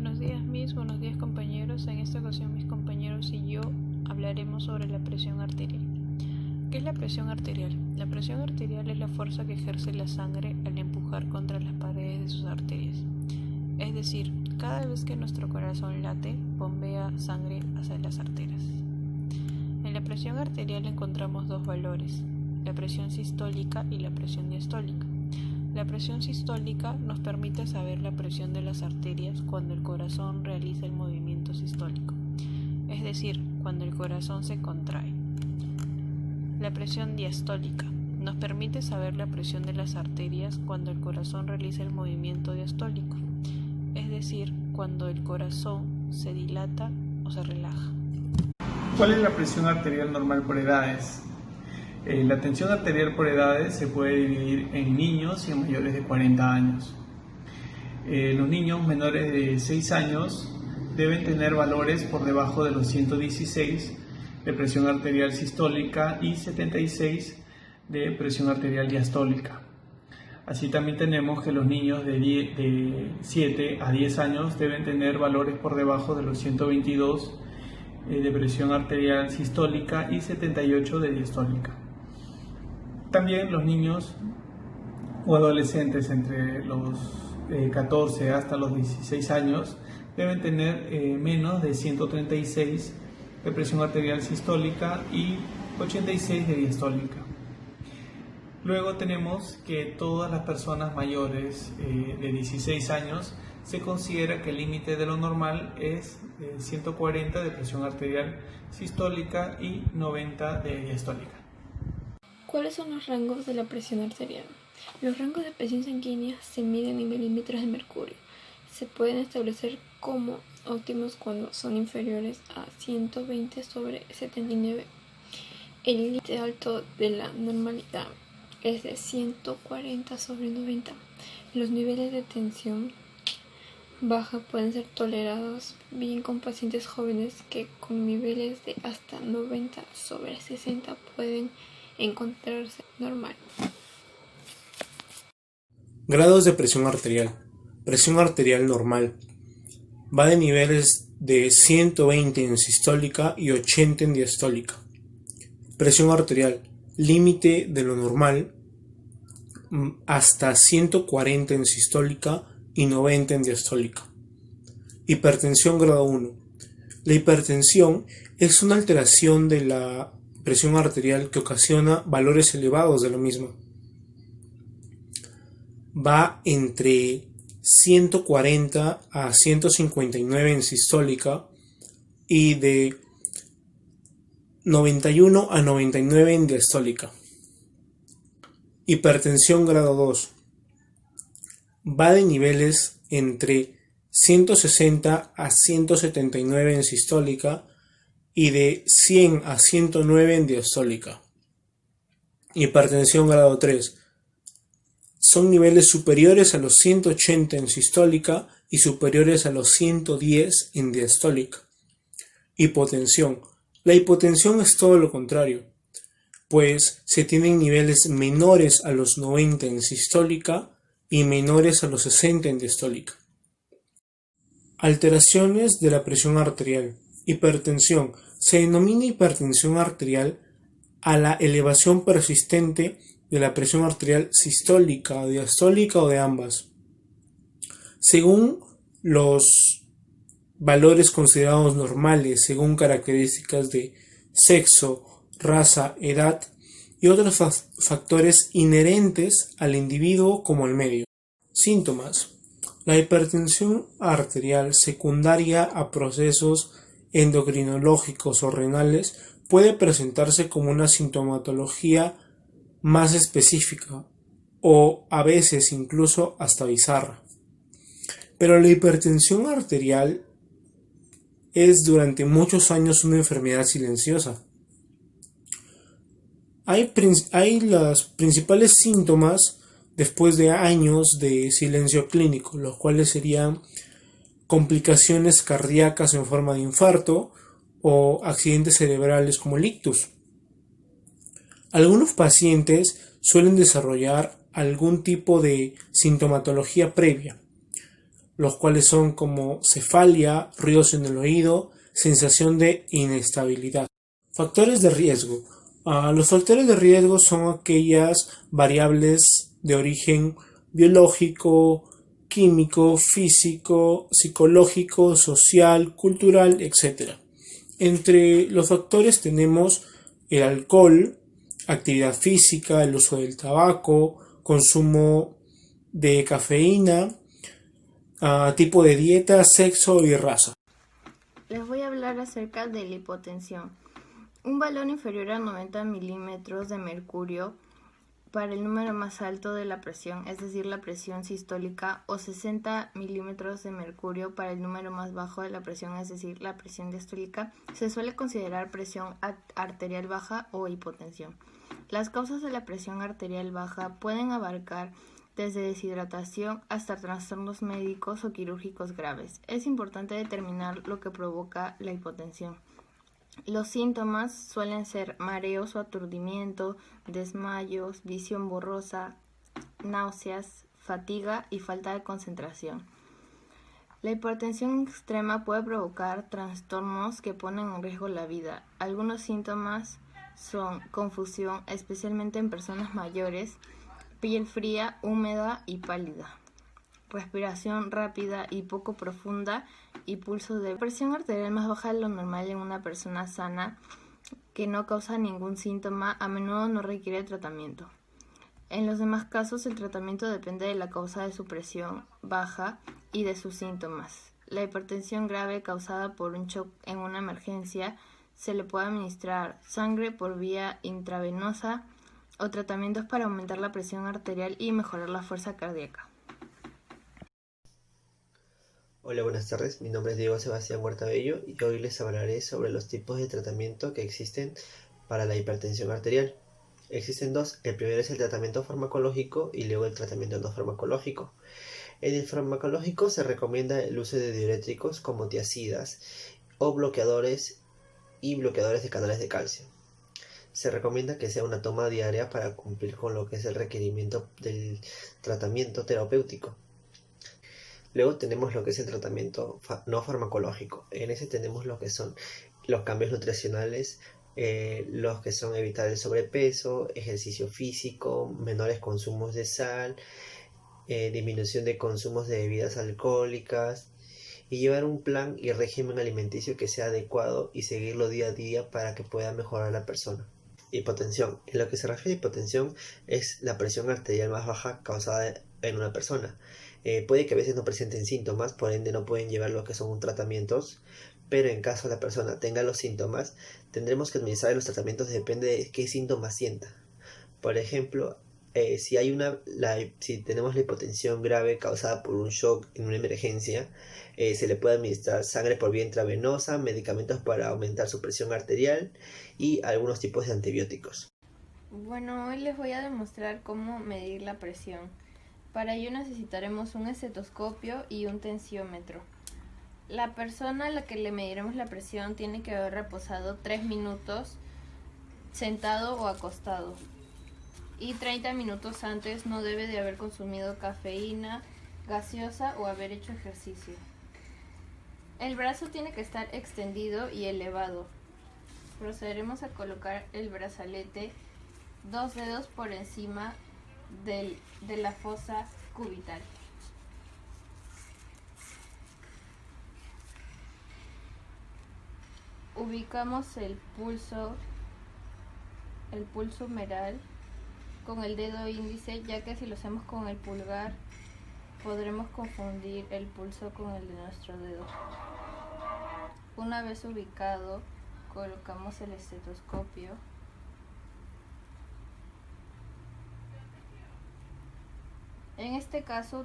Buenos días buenos días compañeros. En esta ocasión mis compañeros y yo hablaremos sobre la presión arterial. ¿Qué es la presión arterial? La presión arterial es la fuerza que ejerce la sangre al empujar contra las paredes de sus arterias. Es decir, cada vez que nuestro corazón late, bombea sangre hacia las arterias. En la presión arterial encontramos dos valores, la presión sistólica y la presión diastólica. La presión sistólica nos permite saber la presión de las arterias cuando el corazón realiza el movimiento sistólico, es decir, cuando el corazón se contrae. La presión diastólica nos permite saber la presión de las arterias cuando el corazón realiza el movimiento diastólico, es decir, cuando el corazón se dilata o se relaja. ¿Cuál es la presión arterial normal por edades? La tensión arterial por edades se puede dividir en niños y en mayores de 40 años. Los niños menores de 6 años deben tener valores por debajo de los 116 de presión arterial sistólica y 76 de presión arterial diastólica. Así también tenemos que los niños de 7 a 10 años deben tener valores por debajo de los 122 de presión arterial sistólica y 78 de diastólica. También los niños o adolescentes entre los 14 hasta los 16 años deben tener menos de 136 de presión arterial sistólica y 86 de diastólica. Luego tenemos que todas las personas mayores de 16 años se considera que el límite de lo normal es 140 de presión arterial sistólica y 90 de diastólica. ¿Cuáles son los rangos de la presión arterial? Los rangos de presión sanguínea se miden en milímetros de mercurio. Se pueden establecer como óptimos cuando son inferiores a 120/79. El límite alto de la normalidad es de 140/90. Los niveles de tensión baja pueden ser tolerados bien con pacientes jóvenes que con niveles de hasta 90/60 pueden encontrarse normal. Grados de presión arterial. Presión arterial normal. Va de niveles de 120 en sistólica y 80 en diastólica. Presión arterial, límite de lo normal, hasta 140 en sistólica y 90 en diastólica. Hipertensión grado 1. La hipertensión es una alteración de la presión arterial que ocasiona valores elevados de la misma. Va entre 140 a 159 en sistólica y de 91 a 99 en diastólica. Hipertensión grado 2. Va de niveles entre 160 a 179 en sistólica y de 100 a 109 en diastólica. Hipertensión grado 3. Son niveles superiores a los 180 en sistólica y superiores a los 110 en diastólica. Hipotensión. La hipotensión es todo lo contrario, pues se tienen niveles menores a los 90 en sistólica y menores a los 60 en diastólica. Alteraciones de la presión arterial. Hipertensión. Se denomina hipertensión arterial a la elevación persistente de la presión arterial sistólica, diastólica o de ambas, según los valores considerados normales, según características de sexo, raza, edad y otros factores inherentes al individuo como al medio. Síntomas. La hipertensión arterial secundaria a procesos endocrinológicos o renales puede presentarse como una sintomatología más específica o a veces incluso hasta bizarra. Pero la hipertensión arterial es durante muchos años una enfermedad silenciosa. Hay los principales síntomas después de años de silencio clínico, los cuales serían complicaciones cardíacas en forma de infarto o accidentes cerebrales como el ictus. Algunos pacientes suelen desarrollar algún tipo de sintomatología previa, los cuales son como cefalia, ruidos en el oído, sensación de inestabilidad. Factores de riesgo. Los factores de riesgo son aquellas variables de origen biológico, químico, físico, psicológico, social, cultural, etc. Entre los factores tenemos el alcohol, actividad física, el uso del tabaco, consumo de cafeína, tipo de dieta, sexo y raza. Les voy a hablar acerca de la hipotensión. Un valor inferior a 90 milímetros de mercurio para el número más alto de la presión, es decir, la presión sistólica, o 60 milímetros de mercurio para el número más bajo de la presión, es decir, la presión diastólica, se suele considerar presión arterial baja o hipotensión. Las causas de la presión arterial baja pueden abarcar desde deshidratación hasta trastornos médicos o quirúrgicos graves. Es importante determinar lo que provoca la hipotensión. Los síntomas suelen ser mareos o aturdimiento, desmayos, visión borrosa, náuseas, fatiga y falta de concentración. La hipertensión extrema puede provocar trastornos que ponen en riesgo la vida. Algunos síntomas son confusión, especialmente en personas mayores, piel fría, húmeda y pálida, respiración rápida y poco profunda y pulso de presión arterial más baja de lo normal en una persona sana que no causa ningún síntoma, a menudo no requiere tratamiento. En los demás casos, el tratamiento depende de la causa de su presión baja y de sus síntomas. La hipertensión grave causada por un shock en una emergencia se le puede administrar sangre por vía intravenosa o tratamientos para aumentar la presión arterial y mejorar la fuerza cardíaca. Hola, buenas tardes. Mi nombre es Diego Sebastián Huerta Bello y hoy les hablaré sobre los tipos de tratamiento que existen para la hipertensión arterial. Existen dos. El primero es el tratamiento farmacológico y luego el tratamiento no farmacológico. En el farmacológico se recomienda el uso de diuréticos como tiazidas o bloqueadores de canales de calcio. Se recomienda que sea una toma diaria para cumplir con lo que es el requerimiento del tratamiento terapéutico. Luego tenemos lo que es el tratamiento no farmacológico. En ese tenemos lo que son los cambios nutricionales, los que son evitar el sobrepeso, ejercicio físico, menores consumos de sal, disminución de consumos de bebidas alcohólicas y llevar un plan y régimen alimenticio que sea adecuado y seguirlo día a día para que pueda mejorar la persona. Hipotensión. En lo que se refiere a hipotensión es la presión arterial más baja causada en una persona. Puede que a veces no presenten síntomas, por ende no pueden llevar lo que son tratamientos, pero en caso la persona tenga los síntomas, tendremos que administrar los tratamientos, depende de qué síntomas sienta. Por ejemplo, si tenemos la hipotensión grave causada por un shock en una emergencia, se le puede administrar sangre por vía intravenosa, medicamentos para aumentar su presión arterial y algunos tipos de antibióticos. Bueno, hoy les voy a demostrar cómo medir la presión. Para ello necesitaremos un estetoscopio y un tensiómetro. La persona a la que le mediremos la presión tiene que haber reposado 3 minutos sentado o acostado. Y 30 minutos antes no debe de haber consumido cafeína, gaseosa o haber hecho ejercicio. El brazo tiene que estar extendido y elevado. Procederemos a colocar el brazalete 2 dedos por encima de la fosa cubital. Ubicamos el pulso humeral con el dedo índice, ya que si lo hacemos con el pulgar podremos confundir el pulso con el de nuestro dedo. Una vez ubicado, colocamos el estetoscopio. En este caso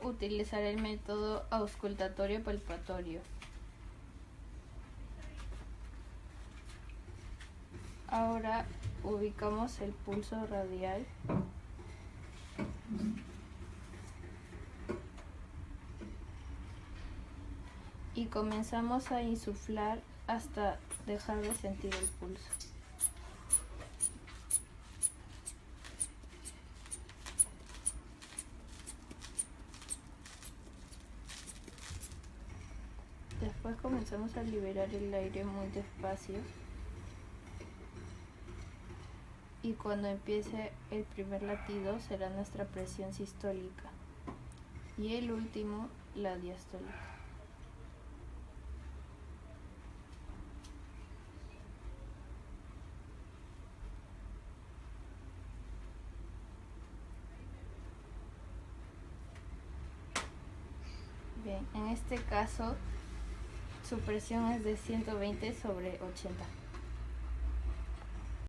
utilizaré el método auscultatorio palpatorio. Ahora ubicamos el pulso radial. Y comenzamos a insuflar hasta dejar de sentir el pulso. Después comenzamos a liberar el aire muy despacio. Y cuando empiece el primer latido será nuestra presión sistólica. Y el último, la diastólica. Bien, en este caso su presión es de 120/80.